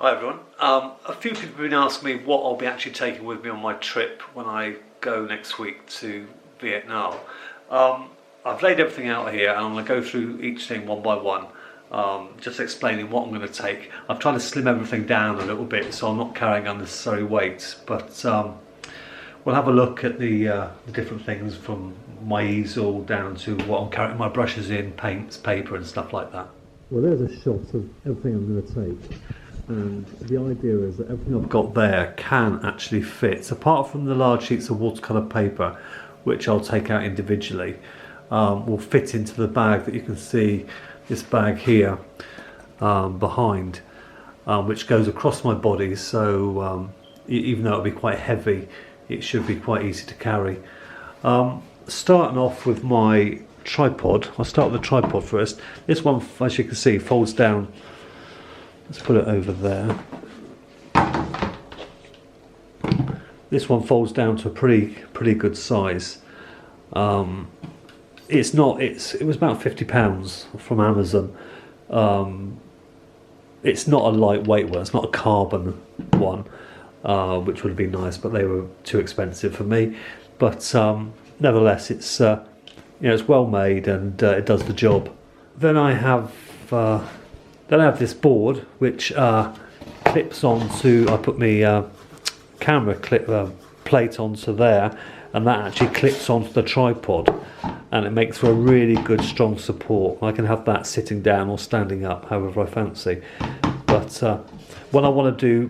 Hi everyone. A few people have been asking me what I'll be actually taking with me on my trip when I go next week to Vietnam. I've laid everything out here and I'm going to go through each thing one by one, just explaining what I'm going to take. I've tried to slim everything down a little bit so I'm not carrying unnecessary weight, but we'll have a look at the different things from my easel down to what I'm carrying my brushes in, paints, paper and stuff like that. Well, there's a shot of everything I'm going to take. And the idea is that everything I've got there can actually fit. So apart from the large sheets of watercolour paper, which I'll take out individually, will fit into the bag that you can see, this bag here behind, which goes across my body. So even though it'll be quite heavy, it should be quite easy to carry. Starting off with my tripod, I'll start with the tripod first. This one, as you can see, folds down. Let's put it over there. This one folds down to a pretty good size. It was about £50 from Amazon. It's not a lightweight one. It's not a carbon one, which would have been nice, but they were too expensive for me. But nevertheless, it's it's well made and it does the job. Then I have this board which clips onto. I put my camera plate onto there, and that actually clips onto the tripod, and it makes for a really good strong support. I can have that sitting down or standing up, however I fancy. But when I want to do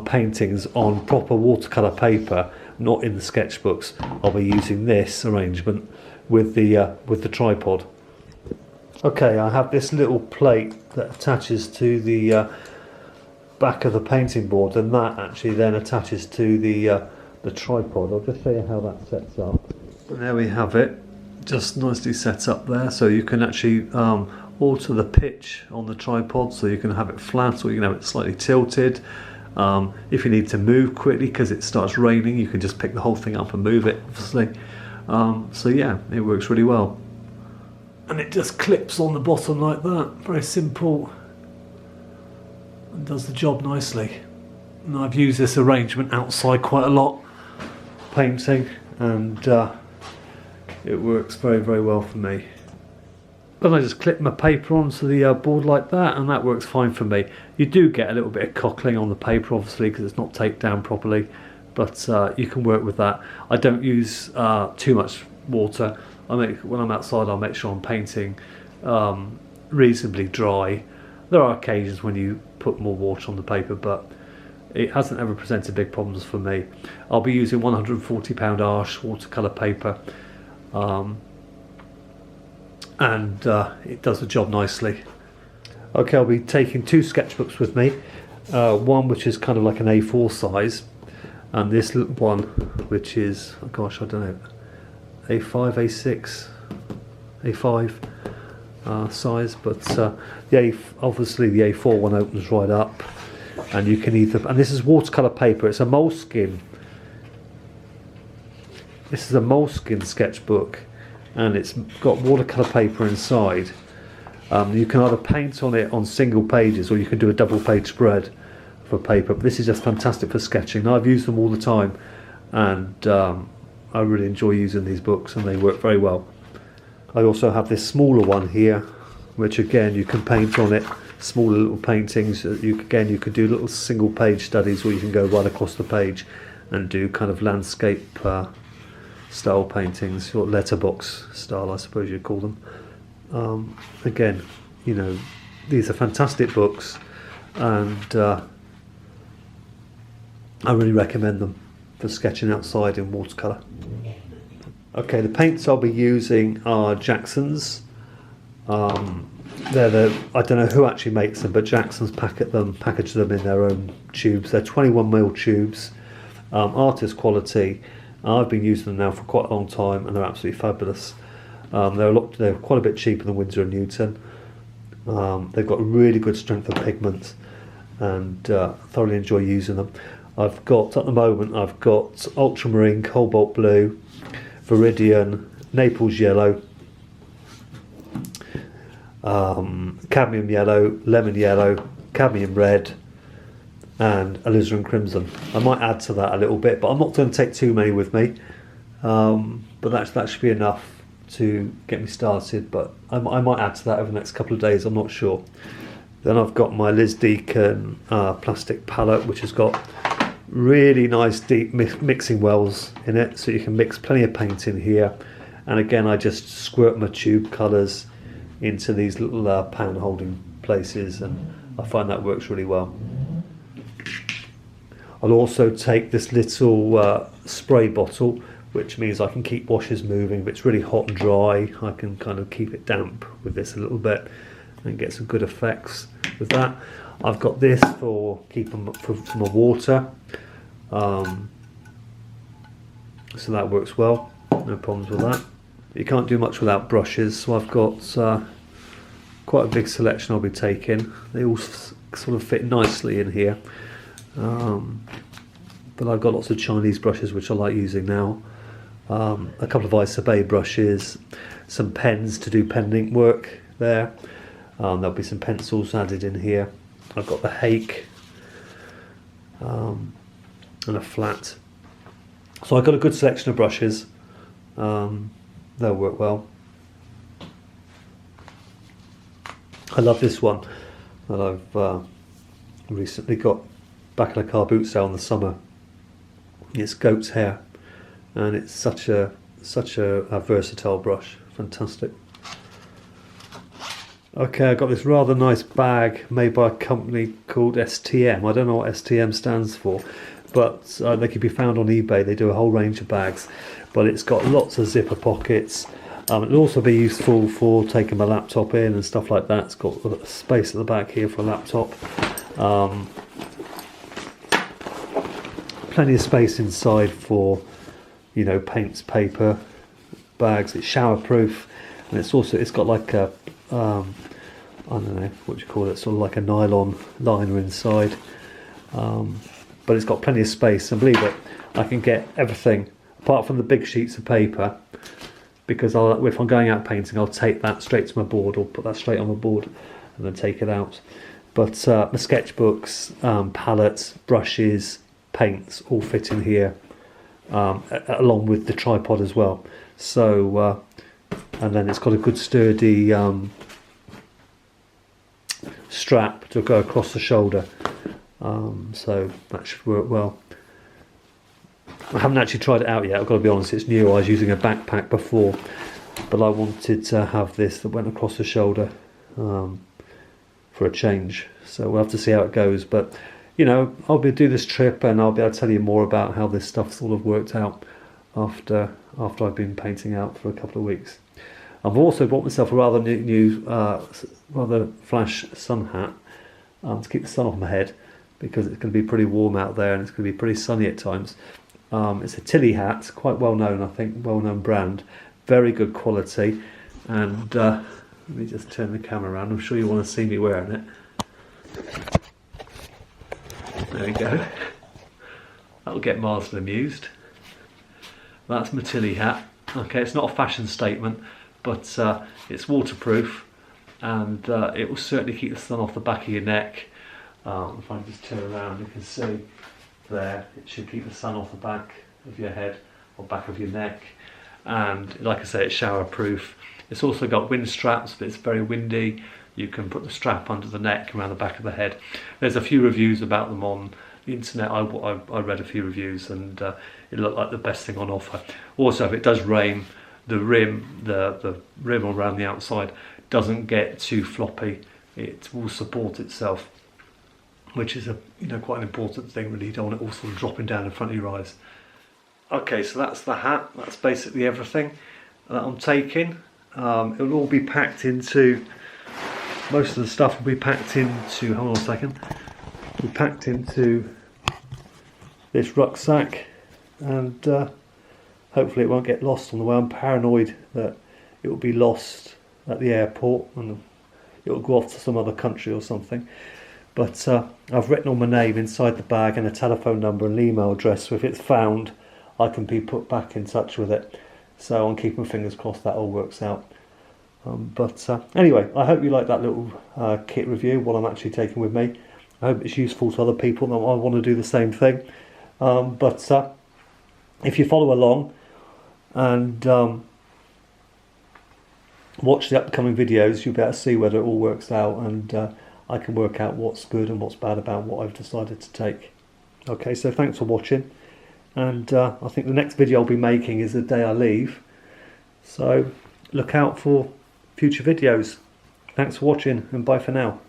paintings on proper watercolour paper, not in the sketchbooks, I'll be using this arrangement with the tripod. Okay, I have this little plate that attaches to the back of the painting board, and that actually then attaches to the tripod. I'll just show you how that sets up. And there we have it, just nicely set up there, so you can actually alter the pitch on the tripod, so you can have it flat or you can have it slightly tilted. If you need to move quickly because it starts raining, you can just pick the whole thing up and move it, obviously. So yeah, it works really well. And it just clips on the bottom like that, very simple, and does the job nicely. And I've used this arrangement outside quite a lot, painting, and it works very well for me. Then I just clip my paper onto the board like that, and that works fine for me. You do get a little bit of cockling on the paper, obviously, because it's not taped down properly, but you can work with that. I don't use too much water. When I'm outside, I'll make sure I'm painting reasonably dry. There are occasions when you put more water on the paper, but it hasn't ever presented big problems for me. I'll be using 140 Arches watercolour paper, and it does the job nicely. Okay, I'll be taking two sketchbooks with me. One which is kind of like an A4 size, and this little one which is, oh gosh, I don't know, A5, A6, A5 size, but obviously the A4 one opens right up, and you can either, and this is watercolour paper, it's a moleskin. This is a moleskin sketchbook, and it's got watercolour paper inside. You can either paint on it on single pages, or you can do a double page spread for paper, but this is just fantastic for sketching. I've used them all the time, and I really enjoy using these books, and they work very well. I also have this smaller one here, which again you can paint on it, smaller little paintings. You could do little single page studies, or you can go right across the page and do kind of landscape style paintings, or letterbox style, I suppose you'd call them. Again, these are fantastic books, and I really recommend them for sketching outside in watercolour. Okay, the paints I'll be using are Jackson's. I don't know who actually makes them, but Jackson's package them in their own tubes. They're 21mm tubes, artist quality. I've been using them now for quite a long time, and they're absolutely fabulous. They're quite a bit cheaper than Winsor & Newton. They've got really good strength of pigment, and thoroughly enjoy using them. At the moment, I've got ultramarine, cobalt blue, Viridian, Naples yellow, cadmium yellow, lemon yellow, cadmium red, and alizarin crimson. I might add to that a little bit, but I'm not going to take too many with me. But that should be enough to get me started, but I might add to that over the next couple of days, I'm not sure. Then I've got my Liz Deacon plastic palette, which has got really nice deep mixing wells in it, so you can mix plenty of paint in here. And again, I just squirt my tube colours into these little pan holding places, and I find that works really well. I'll also take this little spray bottle, which means I can keep washes moving. If it's really hot and dry, I can kind of keep it damp with this a little bit and get some good effects with that. I've got this for keeping for my water, so that works well, no problems with that. You can't do much without brushes, so I've got quite a big selection I'll be taking. They all sort of fit nicely in here, but I've got lots of Chinese brushes which I like using now. A couple of Isobay brushes, some pens to do pen ink work there. There'll be some pencils added in here. I've got the Hake and a flat. So I've got a good selection of brushes. They'll work well. I love this one that I've recently got back in a car boot sale in the summer. It's goat's hair, and it's such a versatile brush. Fantastic. Okay, I've got this rather nice bag made by a company called STM. I don't know what STM stands for, but they can be found on eBay. They do a whole range of bags, but it's got lots of zipper pockets. It'll also be useful for taking my laptop in and stuff like that. It's got a space at the back here for a laptop. Plenty of space inside for, you know, paints, paper, bags. It's shower proof, and it's got like a I don't know what you call it, sort of like a nylon liner inside, but it's got plenty of space, and believe it, I can get everything apart from the big sheets of paper, because if I'm going out painting, I'll take that straight to my board, or put that straight on my board and then take it out. But my sketchbooks, palettes, brushes, paints all fit in here, along with the tripod as well. So and then it's got a good sturdy strap to go across the shoulder, so that should work well. I haven't actually tried it out yet, I've got to be honest, it's new. I was using a backpack before, but I wanted to have this that went across the shoulder for a change, so we'll have to see how it goes. But you know, I'll do this trip and I'll be able to tell you more about how this stuff sort of worked out after I've been painting out for a couple of weeks. I've also bought myself a rather new rather flash sun hat to keep the sun off my head, because it's going to be pretty warm out there and it's going to be pretty sunny at times. It's a Tilly hat, quite well known, I think, well known brand, very good quality. And let me just turn the camera around, I'm sure you want to see me wearing it. There we go. That'll get Marsden amused. That's my Tilly hat. Okay, it's not a fashion statement, but it's waterproof, and it will certainly keep the sun off the back of your neck. If I just turn around, you can see there, it should keep the sun off the back of your head or back of your neck. And like I say, it's shower proof. It's also got wind straps, but it's very windy. You can put the strap under the neck, around the back of the head. There's a few reviews about them on the internet. I read a few reviews, and it looked like the best thing on offer. Also, if it does rain, the rim around the outside doesn't get too floppy. It will support itself, which is quite an important thing really. You don't want it all sort of dropping down in front of your eyes. Okay, so that's the hat. That's basically everything that I'm taking. It'll all be packed into. Most of the stuff will be packed into. Hold on a second. Be packed into this rucksack, and hopefully it won't get lost on the way. I'm paranoid that it will be lost at the airport and it will go off to some other country or something. But I've written all my name inside the bag and a telephone number and an email address, so if it's found I can be put back in touch with it. So I'm keeping my fingers crossed that all works out. But anyway, I hope you like that little kit review, what I'm actually taking with me. I hope it's useful to other people that I want to do the same thing. But if you follow along and watch the upcoming videos, you'll be able to see whether it all works out, and I can work out what's good and what's bad about what I've decided to take. Okay, so thanks for watching, and I think the next video I'll be making is the day I leave, so look out for future videos. Thanks for watching, and bye for now.